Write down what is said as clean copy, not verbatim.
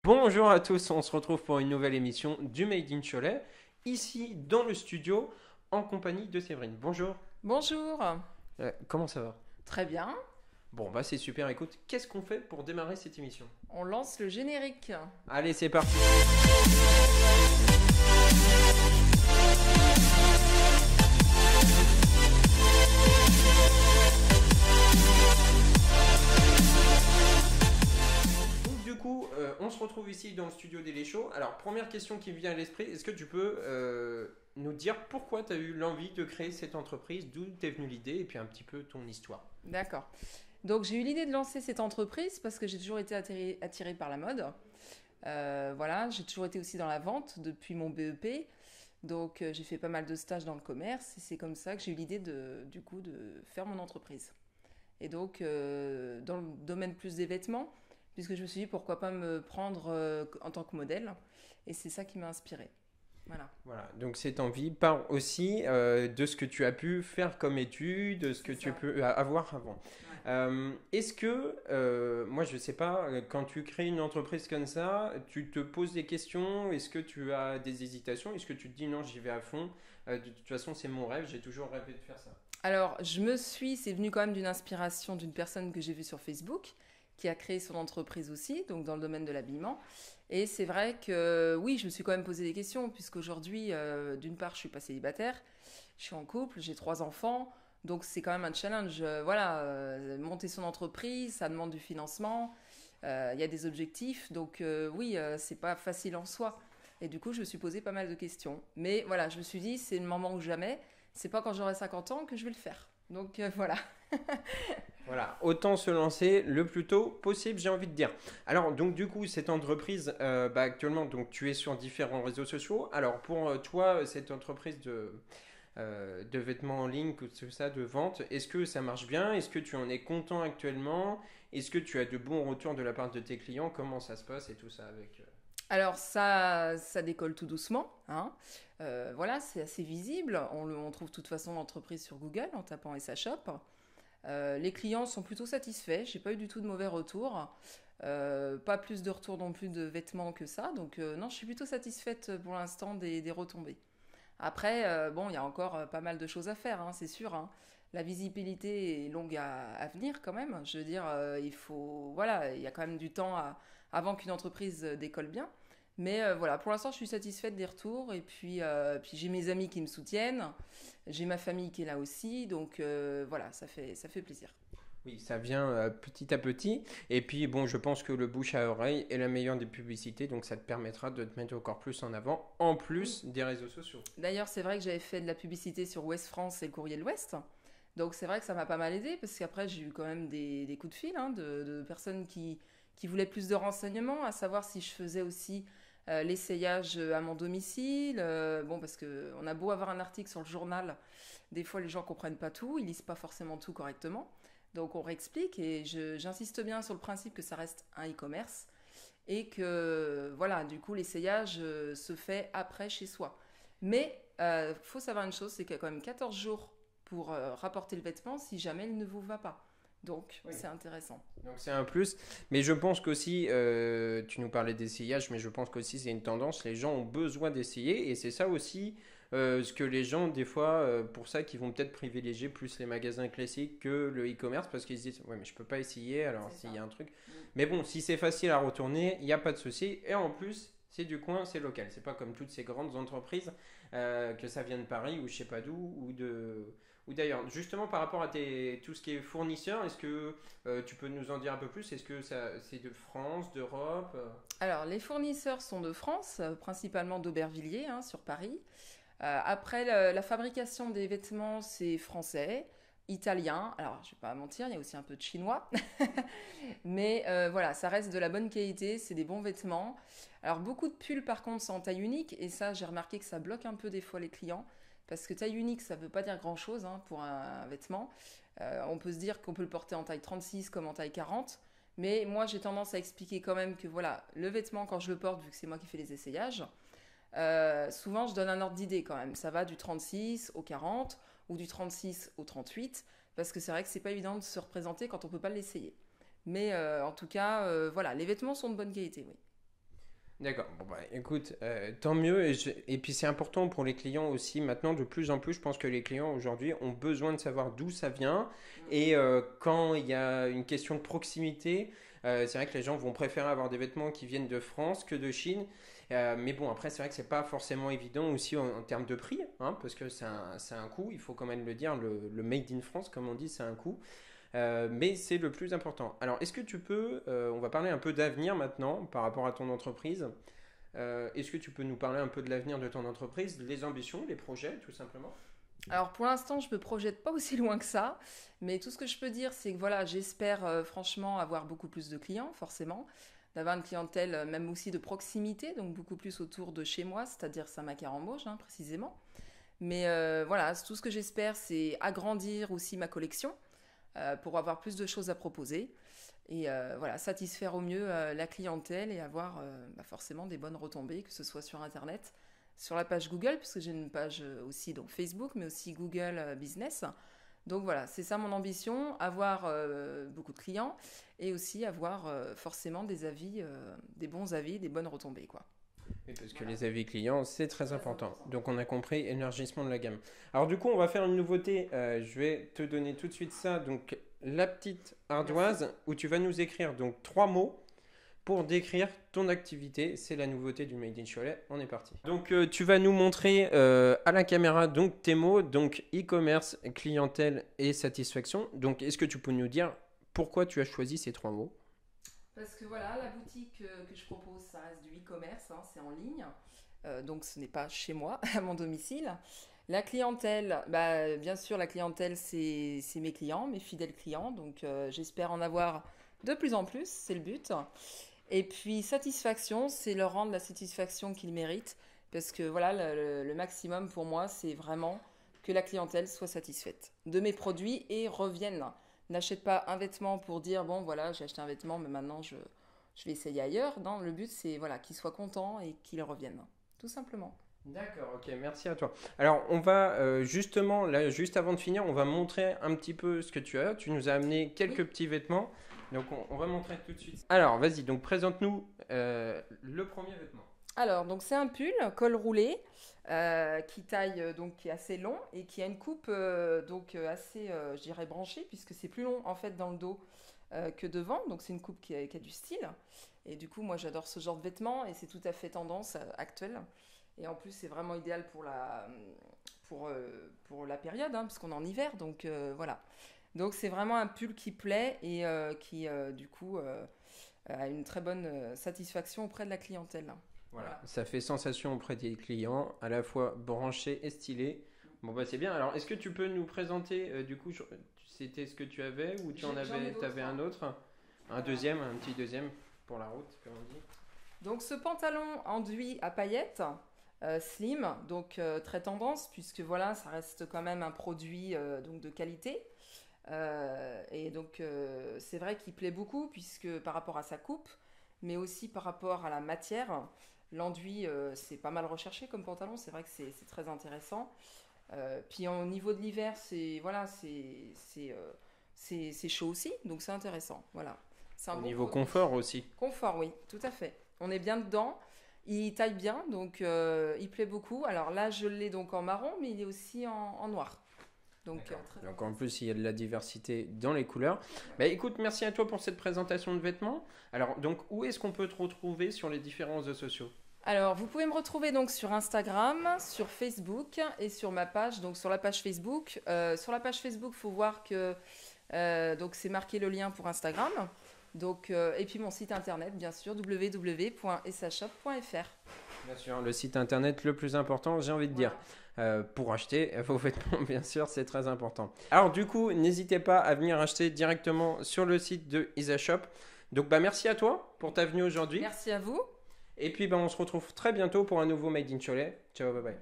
Bonjour à tous, on se retrouve pour une nouvelle émission du Made in Cholet, ici dans le studio, en compagnie de Séverine. Bonjour. Bonjour. Comment ça va? Très bien. Bon, bah c'est super, écoute, qu'est-ce qu'on fait pour démarrer cette émission? On lance le générique. Allez, c'est parti. Donc du coup, on se retrouve ici dans le studio des Léchaux. Alors, première question qui me vient à l'esprit, est-ce que tu peux nous dire pourquoi tu as eu l'envie de créer cette entreprise, d'où t'est venue l'idée et puis un petit peu ton histoire? D'accord. Donc j'ai eu l'idée de lancer cette entreprise parce que j'ai toujours été attirée par la mode. Voilà, j'ai toujours été aussi dans la vente depuis mon BEP. Donc j'ai fait pas mal de stages dans le commerce et c'est comme ça que j'ai eu l'idée de faire mon entreprise. Et donc dans le domaine plus des vêtements, puisque je me suis dit pourquoi pas me prendre en tant que modèle. Et c'est ça qui m'a inspirée. Voilà. Voilà, donc cette envie part aussi de ce que tu as pu faire comme étude, de ce que C'est tu ça. peux avoir avant. Ouais. Est-ce que, moi je sais pas, quand tu crées une entreprise comme ça, tu te poses des questions, est-ce que tu as des hésitations, est-ce que tu te dis non, j'y vais à fond, de toute façon c'est mon rêve, j'ai toujours rêvé de faire ça. Alors, c'est venu quand même d'une inspiration d'une personne que j'ai vue sur Facebook, qui a créé son entreprise aussi, donc dans le domaine de l'habillement. Et c'est vrai que oui, je me suis quand même posé des questions, puisqu'aujourd'hui, d'une part, je suis pas célibataire, je suis en couple, j'ai 3 enfants, donc c'est quand même un challenge. Voilà, monter son entreprise, ça demande du financement, il y a des objectifs, donc oui, c'est pas facile en soi. Et du coup, je me suis posé pas mal de questions. Mais voilà, je me suis dit, c'est le moment ou jamais. C'est pas quand j'aurai 50 ans que je vais le faire. Donc voilà. Voilà, autant se lancer le plus tôt possible, j'ai envie de dire. Alors, donc du coup, cette entreprise, actuellement, donc tu es sur différents réseaux sociaux. Alors, pour toi, cette entreprise de vêtements en ligne, tout ça, de vente, est-ce que ça marche bien? Est-ce que tu en es content actuellement? Est-ce que tu as de bons retours de la part de tes clients? Comment ça se passe et tout ça avec... Alors ça décolle tout doucement, hein. Voilà, c'est assez visible. On trouve de toute façon l'entreprise sur Google en tapant SA Shop. Les clients sont plutôt satisfaits. J'ai pas eu du tout de mauvais retours. Pas plus de retours non plus de vêtements que ça. Donc non, je suis plutôt satisfaite pour l'instant des retombées. Après, bon, il y a encore pas mal de choses à faire, hein, c'est sûr, hein. La visibilité est longue à venir quand même. Je veux dire, voilà, il y a quand même du temps avant qu'une entreprise décolle bien. Mais voilà, pour l'instant, je suis satisfaite des retours. Et puis j'ai mes amis qui me soutiennent. J'ai ma famille qui est là aussi. Donc voilà, ça fait plaisir. Oui, ça vient petit à petit. Et puis, bon, je pense que le bouche à oreille est la meilleure des publicités. Donc, ça te permettra de te mettre encore plus en avant, en Oui. plus des réseaux sociaux. D'ailleurs, c'est vrai que j'avais fait de la publicité sur Ouest France et le Courrier de l'Ouest. Donc c'est vrai que ça m'a pas mal aidé parce qu'après j'ai eu quand même des coups de fil, hein, de personnes qui voulaient plus de renseignements, à savoir si je faisais aussi l'essayage à mon domicile. Bon, parce qu'on a beau avoir un article sur le journal, des fois les gens comprennent pas tout, ils lisent pas forcément tout correctement. Donc on réexplique et j'insiste bien sur le principe que ça reste un e-commerce et que voilà, du coup l'essayage se fait après chez soi. Mais faut savoir une chose, c'est qu'il y a quand même 14 jours pour rapporter le vêtement si jamais il ne vous va pas. Donc Oui. c'est intéressant. Donc, c'est un plus. Mais je pense qu'aussi, tu nous parlais d'essayage, mais je pense qu'aussi c'est une tendance. Les gens ont besoin d'essayer. Et c'est ça aussi ce que les gens, des fois, pour ça, qui vont peut-être privilégier plus les magasins classiques que le e-commerce parce qu'ils se disent, ouais, mais je peux pas essayer. Alors, C'est s'il ça. y a un truc. Mm. Mais bon, si c'est facile à retourner, il n'y a pas de souci. Et en plus, c'est du coin, c'est local. C'est pas comme toutes ces grandes entreprises que ça vient de Paris ou je sais pas d'où ou d'ailleurs. Justement, par rapport à tout ce qui est fournisseur, est-ce que tu peux nous en dire un peu plus? Est-ce que ça, c'est de France, d'Europe? Alors les fournisseurs sont de France, principalement d'Aubervilliers, hein, sur Paris. Après, la fabrication des vêtements, c'est français, italien. Alors, je vais pas mentir, il y a aussi un peu de chinois. Mais voilà, ça reste de la bonne qualité, c'est des bons vêtements. Alors, beaucoup de pulls, par contre, sont en taille unique. Et ça, j'ai remarqué que ça bloque un peu des fois les clients. Parce que taille unique, ça ne veut pas dire grand-chose, hein, pour un vêtement. On peut se dire qu'on peut le porter en taille 36 comme en taille 40. Mais moi, j'ai tendance à expliquer quand même que voilà, le vêtement, quand je le porte, vu que c'est moi qui fais les essayages, souvent, je donne un ordre d'idée quand même. Ça va du 36 au 40 ou du 36 au 38 parce que c'est vrai que c'est pas évident de se représenter quand on peut pas l'essayer. Mais en tout cas, voilà, les vêtements sont de bonne qualité, oui. D'accord. Bon, bah, écoute, tant mieux. Et puis c'est important pour les clients aussi. Maintenant, de plus en plus, je pense que les clients aujourd'hui ont besoin de savoir d'où ça vient. Et quand il y a une question de proximité, c'est vrai que les gens vont préférer avoir des vêtements qui viennent de France que de Chine. Mais bon, après, c'est vrai que c'est pas forcément évident aussi en termes de prix, hein, parce que c'est un coût. Il faut quand même le dire. Le made in France, comme on dit, c'est un coût. Mais c'est le plus important. Alors, est-ce que tu peux, on va parler un peu d'avenir maintenant par rapport à ton entreprise. Est-ce que tu peux nous parler un peu de l'avenir de ton entreprise, les ambitions, les projets, tout simplement? Alors pour l'instant, je me projette pas aussi loin que ça, mais tout ce que je peux dire, c'est que voilà, j'espère franchement avoir beaucoup plus de clients, forcément, d'avoir une clientèle même aussi de proximité, donc beaucoup plus autour de chez moi, c'est-à-dire Saint-Macaire-en-Mauges, hein, précisément. Mais voilà, tout ce que j'espère, c'est agrandir aussi ma collection pour avoir plus de choses à proposer et voilà, satisfaire au mieux la clientèle et avoir forcément des bonnes retombées, que ce soit sur Internet, sur la page Google, puisque j'ai une page aussi donc Facebook, mais aussi Google Business. Donc voilà, c'est ça mon ambition, avoir beaucoup de clients et aussi avoir forcément des avis, des bons avis, des bonnes retombées, quoi. Oui, parce que Voilà. les avis clients, c'est très Très important. important. Donc on a compris, élargissement de la gamme. Alors du coup, on va faire une nouveauté. Je vais te donner tout de suite ça. Donc la petite ardoise où tu vas nous écrire donc 3 mots pour décrire ton activité. C'est la nouveauté du Made in Cholet. On est parti. Donc tu vas nous montrer à la caméra donc tes mots, donc e-commerce, clientèle et satisfaction. Donc est-ce que tu peux nous dire pourquoi tu as choisi ces 3 mots? Parce que voilà, la boutique que je propose, ça reste du e-commerce, hein, c'est en ligne. Donc ce n'est pas chez moi, à mon domicile. La clientèle, bah, bien sûr, la clientèle, c'est mes clients, mes fidèles clients. Donc j'espère en avoir de plus en plus, c'est le but. Et puis satisfaction, c'est leur rendre la satisfaction qu'ils méritent. Parce que voilà, le maximum pour moi, c'est vraiment que la clientèle soit satisfaite de mes produits et revienne. N'achète pas un vêtement pour dire, bon voilà, j'ai acheté un vêtement, mais maintenant je vais essayer ailleurs. Non, le but, c'est voilà, qu'ils soient contents et qu'ils reviennent. Tout simplement. D'accord, ok, merci à toi. Alors, on va justement, là, juste avant de finir, on va montrer un petit peu ce que tu as. Tu nous as amené quelques Oui. petits vêtements. Donc, on va montrer tout de suite. Alors, vas-y, donc présente-nous le premier vêtement. Alors, donc c'est un pull, col roulé, qui taille, donc qui est assez long et qui a une coupe donc assez, je dirais, branchée, puisque c'est plus long en fait dans le dos que devant. Donc c'est une coupe qui a du style. Et du coup, moi j'adore ce genre de vêtements et c'est tout à fait tendance actuelle. Et en plus, c'est vraiment idéal pour la période, hein, puisqu'on est en hiver. Donc voilà. Donc c'est vraiment un pull qui plaît et qui, du coup, a une très bonne satisfaction auprès de la clientèle. Voilà, Voilà. ça fait sensation auprès des clients, à la fois branché et stylé. Bon, bah, c'est bien. Alors, est-ce que tu peux nous présenter, du coup, c'était ce que tu avais ou tu en J'en ai avais, d'autres, t'avais un hein. autre? Un Voilà. deuxième, un petit deuxième pour la route, comme on dit. Donc ce pantalon enduit à paillettes, slim, donc très tendance, puisque voilà, ça reste quand même un produit donc de qualité. Et donc c'est vrai qu'il plaît beaucoup, puisque par rapport à sa coupe, mais aussi par rapport à la matière, l'enduit c'est pas mal recherché comme pantalon, c'est vrai que c'est très intéressant. Puis au niveau de l'hiver, c'est voilà, c'est chaud aussi, donc c'est intéressant. Voilà, c'est un Au bon niveau produit. confort aussi. Confort, oui, tout à fait. On est bien dedans. Il taille bien, donc il plaît beaucoup. Alors là, je l'ai donc en marron, mais il est aussi en noir. Donc D'accord. très Donc en intéressant. plus, il y a de la diversité dans les couleurs. Bah écoute, merci à toi pour cette présentation de vêtements. Alors donc, où est-ce qu'on peut te retrouver sur les différents réseaux sociaux? Alors, vous pouvez me retrouver donc sur Instagram, sur Facebook et sur ma page, donc sur la page Facebook. Sur la page Facebook, il faut voir que donc c'est marqué le lien pour Instagram. Donc, et puis mon site internet, bien sûr, www.essashop.fr. Bien sûr, le site internet le plus important, j'ai envie de dire. Voilà. Pour acheter vos vêtements, bien sûr, c'est très important. Alors du coup, n'hésitez pas à venir acheter directement sur le site de IsaShop. Donc bah merci à toi pour ta venue aujourd'hui. Merci à vous. Et puis bah, on se retrouve très bientôt pour un nouveau Made in Cholet. Ciao, bye bye.